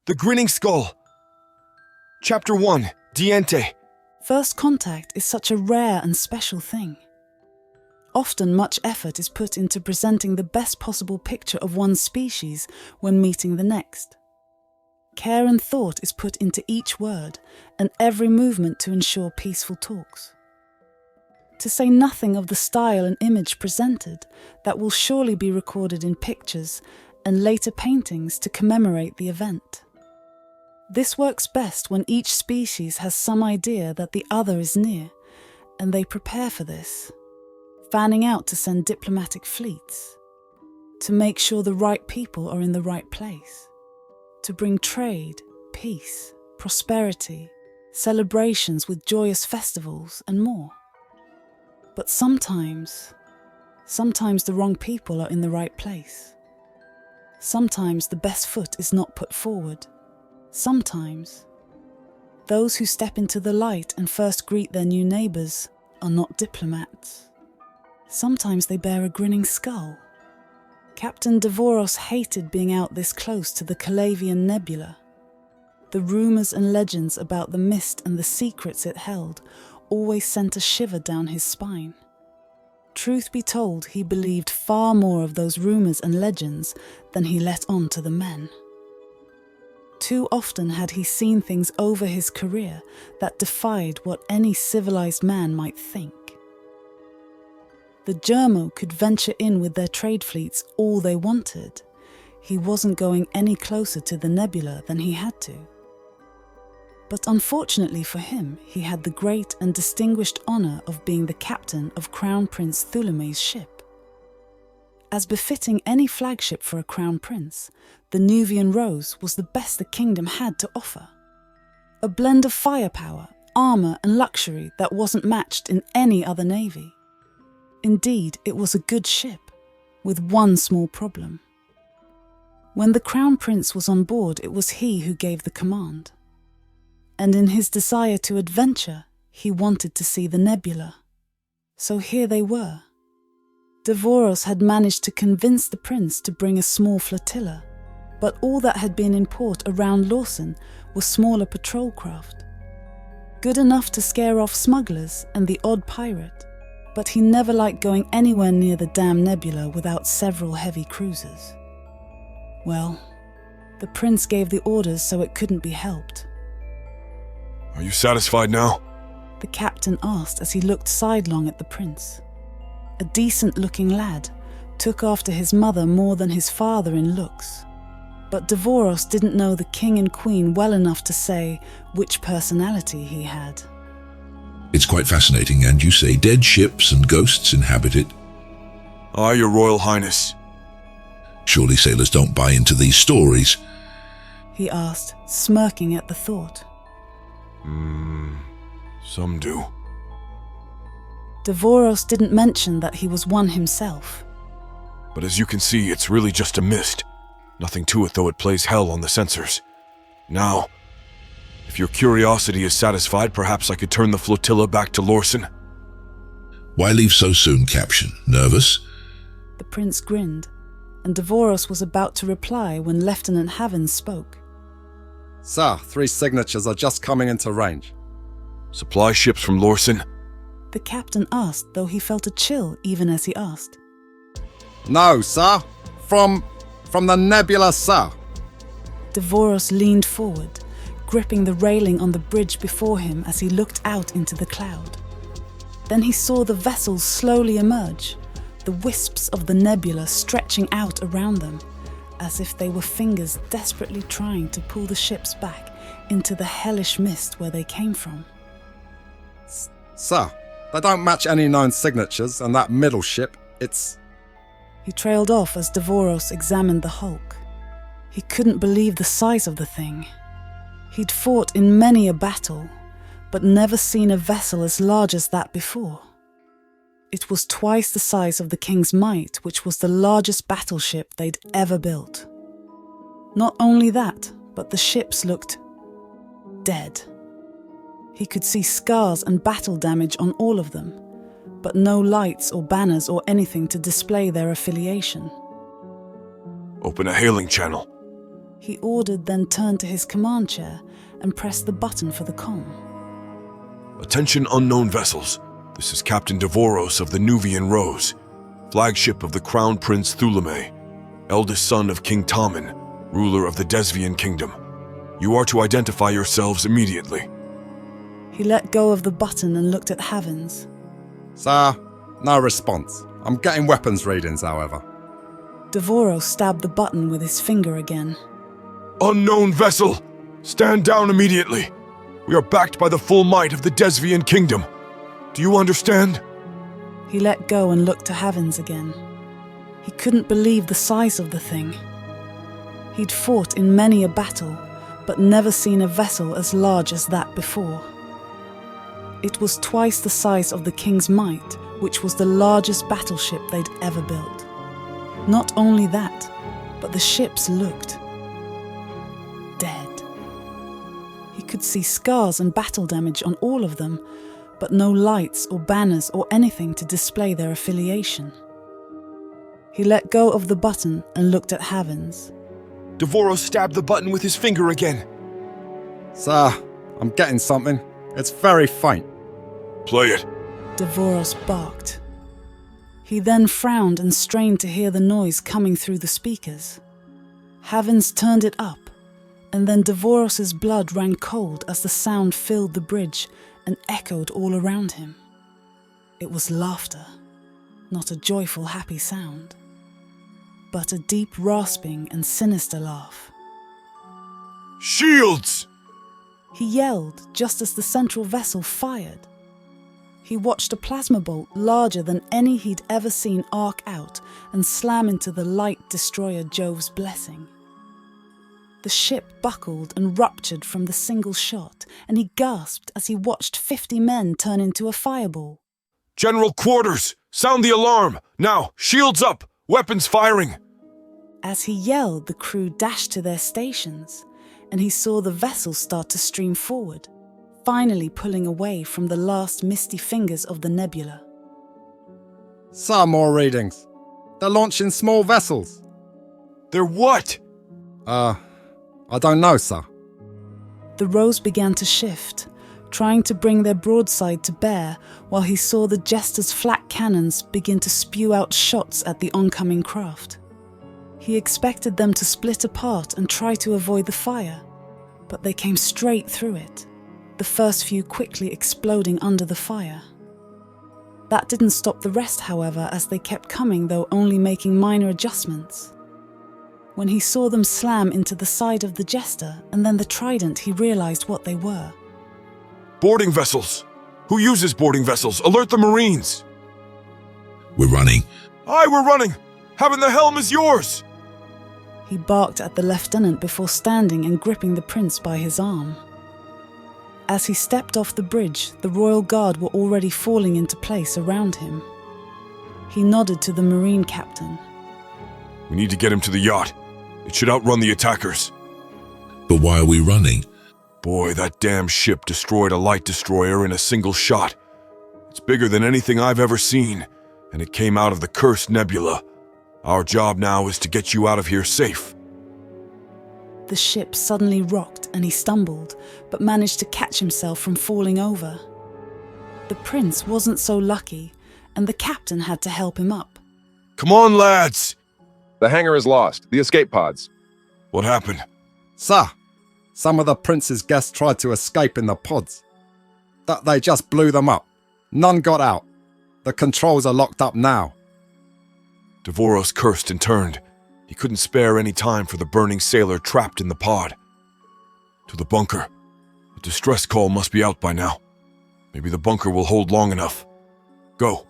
The Grinning Skull. Chapter 1, Diente. First contact is such a rare and special thing. Often much effort is put into presenting the best possible picture of one species when meeting the next. Care and thought is put into each word and every movement to ensure peaceful talks. To say nothing of the style and image presented that will surely be recorded in pictures and later paintings to commemorate the event. This works best when each species has some idea that the other is near, and they prepare for this, fanning out to send diplomatic fleets, to make sure the right people are in the right place, to bring trade, peace, prosperity, celebrations with joyous festivals and more. But sometimes the wrong people are in the right place. Sometimes the best foot is not put forward. Sometimes those who step into the light and first greet their new neighbours are not diplomats. Sometimes they bear a grinning skull. Captain Devoros hated being out this close to the Calavian nebula. The rumours and legends about the mist and the secrets it held always sent a shiver down his spine. Truth be told, he believed far more of those rumours and legends than he let on to the men. Too often had he seen things over his career that defied what any civilized man might think. The Germo could venture in with their trade fleets all they wanted. He wasn't going any closer to the nebula than he had to. But unfortunately for him, he had the great and distinguished honour of being the captain of Crown Prince Thuleme's ship. As befitting any flagship for a crown prince, the Nuvian Rose was the best the kingdom had to offer. A blend of firepower, armour and luxury that wasn't matched in any other navy. Indeed, it was a good ship, with one small problem. When the crown prince was on board, it was he who gave the command. And in his desire to adventure, he wanted to see the nebula. So here they were. Devoros had managed to convince the prince to bring a small flotilla, but all that had been in port around Lawson was smaller patrol craft. Good enough to scare off smugglers and the odd pirate, but he never liked going anywhere near the damn nebula without several heavy cruisers. Well, the prince gave the orders so it couldn't be helped. Are you satisfied now? The captain asked as he looked sidelong at the prince. A decent-looking lad, took after his mother more than his father in looks. But Devoros didn't know the king and queen well enough to say which personality he had. It's quite fascinating, and you say dead ships and ghosts inhabit it. Aye, your Royal Highness. Surely sailors don't buy into these stories? He asked, smirking at the thought. Some do. Devoros didn't mention that he was one himself. But as you can see, it's really just a mist. Nothing to it, though it plays hell on the sensors. Now, if your curiosity is satisfied, perhaps I could turn the flotilla back to Lawson. Why leave so soon, Captain? Nervous? The prince grinned, and Devoros was about to reply when Lieutenant Havens spoke. Sir, 3 signatures are just coming into range. Supply ships from Lawson? The captain asked, though he felt a chill even as he asked. No, sir. From the nebula, sir. Devoros leaned forward, gripping the railing on the bridge before him as he looked out into the cloud. Then he saw the vessels slowly emerge, the wisps of the nebula stretching out around them, as if they were fingers desperately trying to pull the ships back into the hellish mist where they came from. Sir, they don't match any known signatures, and that middle ship, it's... He trailed off as Devoros examined the hulk. He couldn't believe the size of the thing. He'd fought in many a battle, but never seen a vessel as large as that before. It was twice the size of the King's Might, which was the largest battleship they'd ever built. Not only that, but the ships looked dead. He could see scars and battle damage on all of them, but no lights or banners or anything to display their affiliation. Open a hailing channel. He ordered, then turned to his command chair and pressed the button for the comm. Attention unknown vessels. This is Captain Devoros of the Nuvian Rose, flagship of the Crown Prince Thulame, eldest son of King Tommen, ruler of the Desvian Kingdom. You are to identify yourselves immediately. He let go of the button and looked at Havens. Sir, no response. I'm getting weapons readings, however. Devoros stabbed the button with his finger again. Unknown vessel, stand down immediately. We are backed by the full might of the Desvian Kingdom. Do you understand? He let go and looked to Havens again. He couldn't believe the size of the thing. He'd fought in many a battle, but never seen a vessel as large as that before. It was twice the size of the King's Might, which was the largest battleship they'd ever built. Not only that, but the ships looked dead. He could see scars and battle damage on all of them, but no lights or banners or anything to display their affiliation. He let go of the button and looked at Havens. Devoros stabbed the button with his finger again. Sir, I'm getting something. It's very faint. Play it. Devoros barked. He then frowned and strained to hear the noise coming through the speakers. Havens turned it up, and then Devoros's blood ran cold as the sound filled the bridge and echoed all around him. It was laughter, not a joyful, happy sound, but a deep rasping and sinister laugh. Shields! He yelled just as the central vessel fired. He watched a plasma bolt larger than any he'd ever seen arc out and slam into the light destroyer Jove's blessing. The ship buckled and ruptured from the single shot, and he gasped as he watched 50 men turn into a fireball. General quarters! Sound the alarm! Now, shields up! Weapons firing! As he yelled, the crew dashed to their stations, and he saw the vessel start to stream forward, finally pulling away from the last misty fingers of the nebula. Sir, more readings. They're launching small vessels. They're what? I don't know, sir. The Rose began to shift, trying to bring their broadside to bear while he saw the Jester's flat cannons begin to spew out shots at the oncoming craft. He expected them to split apart and try to avoid the fire, but they came straight through it, the first few quickly exploding under the fire. That didn't stop the rest, however, as they kept coming, though only making minor adjustments. When he saw them slam into the side of the Jester and then the Trident, he realized what they were. Boarding vessels! Who uses boarding vessels? Alert the Marines! We're running. Aye, we're running! Having the helm is yours! He barked at the lieutenant before standing and gripping the prince by his arm. As he stepped off the bridge, the Royal Guard were already falling into place around him. He nodded to the Marine captain. We need to get him to the yacht. It should outrun the attackers. But why are we running? Boy, that damn ship destroyed a light destroyer in a single shot. It's bigger than anything I've ever seen, and it came out of the cursed nebula. Our job now is to get you out of here safe. The ship suddenly rocked and he stumbled, but managed to catch himself from falling over. The prince wasn't so lucky, and the captain had to help him up. Come on, lads! The hangar is lost. The escape pods. What happened? Sir, some of the prince's guests tried to escape in the pods. They just blew them up. None got out. The controls are locked up now. Devoros cursed and turned. He couldn't spare any time for the burning sailor trapped in the pod. To the bunker. A distress call must be out by now. Maybe the bunker will hold long enough. Go.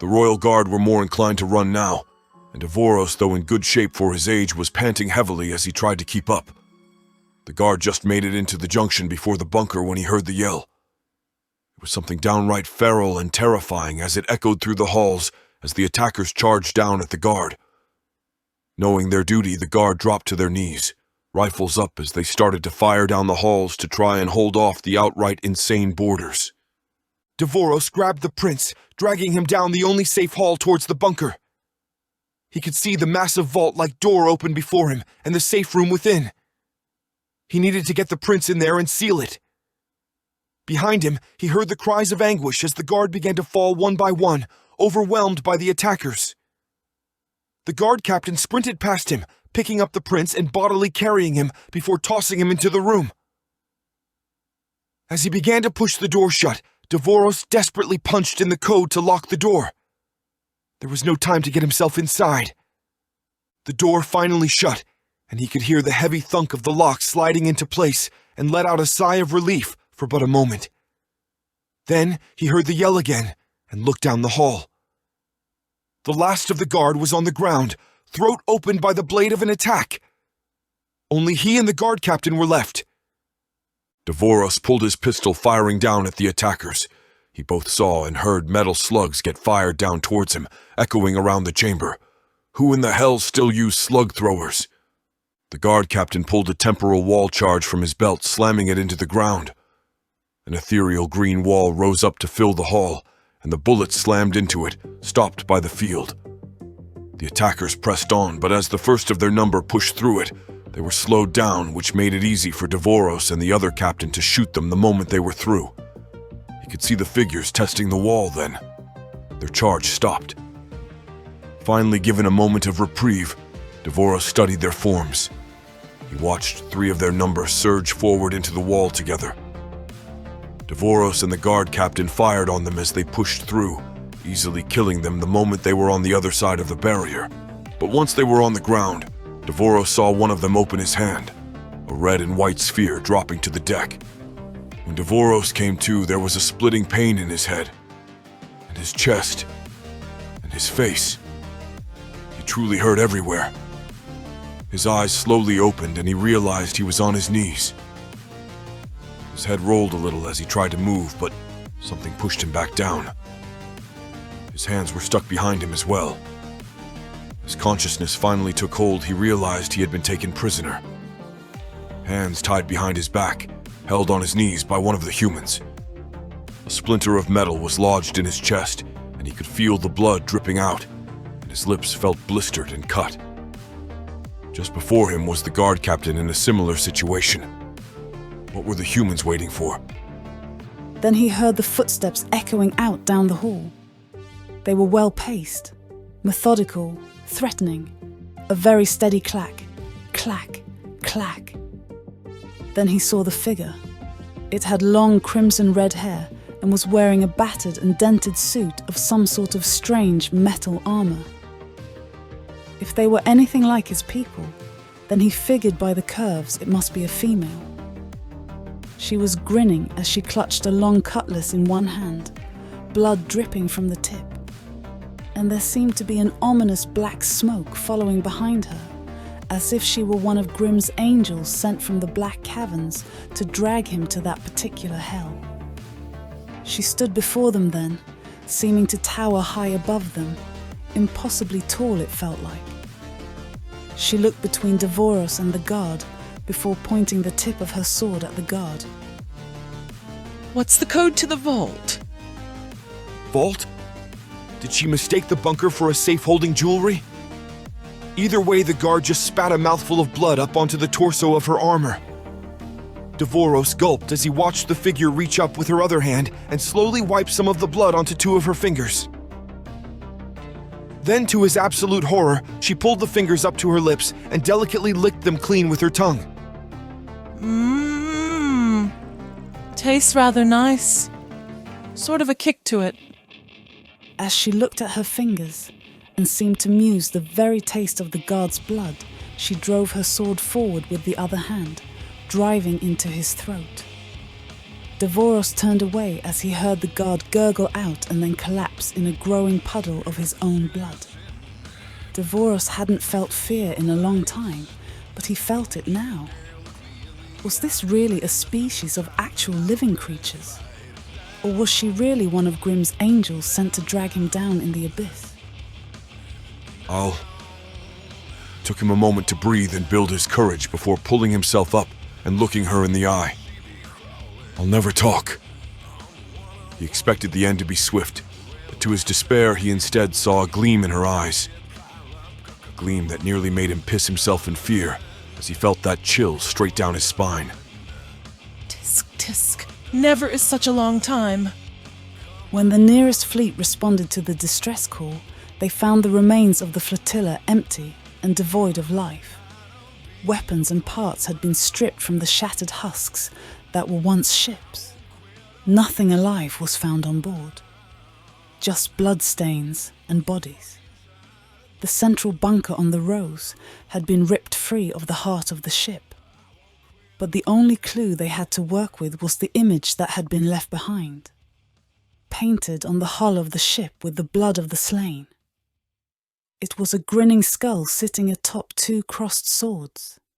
The Royal Guard were more inclined to run now, and Devoros, though in good shape for his age, was panting heavily as he tried to keep up. The guard just made it into the junction before the bunker when he heard the yell. It was something downright feral and terrifying as it echoed through the halls as the attackers charged down at the guard. Knowing their duty, the guard dropped to their knees, rifles up as they started to fire down the halls to try and hold off the outright insane boarders. Devoros grabbed the prince, dragging him down the only safe hall towards the bunker. he could see the massive vault-like door open before him and the safe room within. He needed to get the prince in there and seal it. Behind him, he heard the cries of anguish as the guard began to fall one by one, overwhelmed by the attackers. The guard captain sprinted past him, picking up the prince and bodily carrying him before tossing him into the room. As he began to push the door shut, Devoros desperately punched in the code to lock the door. There was no time to get himself inside. The door finally shut, and he could hear the heavy thunk of the lock sliding into place and let out a sigh of relief for but a moment. Then he heard the yell again and looked down the hall. The last of the guard was on the ground, throat opened by the blade of an attack. Only he and the guard captain were left. Devoros pulled his pistol, firing down at the attackers. He both saw and heard metal slugs get fired down towards him, echoing around the chamber. Who in the hell still used slug throwers? The guard captain pulled a temporal wall charge from his belt, slamming it into the ground. An ethereal green wall rose up to fill the hall, and the bullets slammed into it, stopped by the field. The attackers pressed on, but as the first of their number pushed through it, they were slowed down, which made it easy for Devoros and the other captain to shoot them the moment they were through. He could see the figures testing the wall then. Their charge stopped. Finally given a moment of reprieve, Devoros studied their forms. He watched 3 of their number surge forward into the wall together. Devoros and the guard captain fired on them as they pushed through, easily killing them the moment they were on the other side of the barrier. But once they were on the ground, Devoros saw one of them open his hand, a red and white sphere dropping to the deck. When Devoros came to, there was a splitting pain in his head, and his chest, and his face. He truly hurt everywhere. His eyes slowly opened and he realized he was on his knees. His head rolled a little as he tried to move, but something pushed him back down. His hands were stuck behind him as well. As consciousness finally took hold, he realized he had been taken prisoner. Hands tied behind his back, held on his knees by one of the humans. A splinter of metal was lodged in his chest, and he could feel the blood dripping out, and his lips felt blistered and cut. Just before him was the guard captain in a similar situation. What were the humans waiting for? Then he heard the footsteps echoing out down the hall. They were well-paced, methodical, threatening. A very steady clack, clack, clack. Then he saw the figure. It had long crimson-red hair and was wearing a battered and dented suit of some sort of strange metal armor. If they were anything like his people, then he figured by the curves it must be a female. She was grinning as she clutched a long cutlass in one hand, blood dripping from the tip. And there seemed to be an ominous black smoke following behind her, as if she were one of Grimm's angels sent from the black caverns to drag him to that particular hell. She stood before them then, seeming to tower high above them, impossibly tall it felt like. She looked between Devoros and the guard before pointing the tip of her sword at the guard. What's the code to the vault? Vault? Did she mistake the bunker for a safe holding jewelry? Either way, the guard just spat a mouthful of blood up onto the torso of her armor. Devoros gulped as he watched the figure reach up with her other hand and slowly wipe some of the blood onto 2 of her fingers. Then, to his absolute horror, she pulled the fingers up to her lips and delicately licked them clean with her tongue. Tastes rather nice. Sort of a kick to it. As she looked at her fingers and seemed to muse the very taste of the guard's blood, she drove her sword forward with the other hand, driving into his throat. Devoros turned away as he heard the guard gurgle out and then collapse in a growing puddle of his own blood. Devoros hadn't felt fear in a long time, but he felt it now. Was this really a species of actual living creatures? Or was she really one of Grimm's angels sent to drag him down in the abyss? Took him a moment to breathe and build his courage before pulling himself up and looking her in the eye. I'll never talk. He expected the end to be swift, but to his despair he instead saw a gleam in her eyes. gleam that nearly made him piss himself in fear as he felt that chill straight down his spine. Tisk, tisk. Never is such a long time. When the nearest fleet responded to the distress call, they found the remains of the flotilla empty and devoid of life. Weapons and parts had been stripped from the shattered husks that were once ships. Nothing alive was found on board. Just bloodstains and bodies. The central bunker on the Rose had been ripped free of the heart of the ship. But the only clue they had to work with was the image that had been left behind, painted on the hull of the ship with the blood of the slain. It was a grinning skull sitting atop two crossed swords.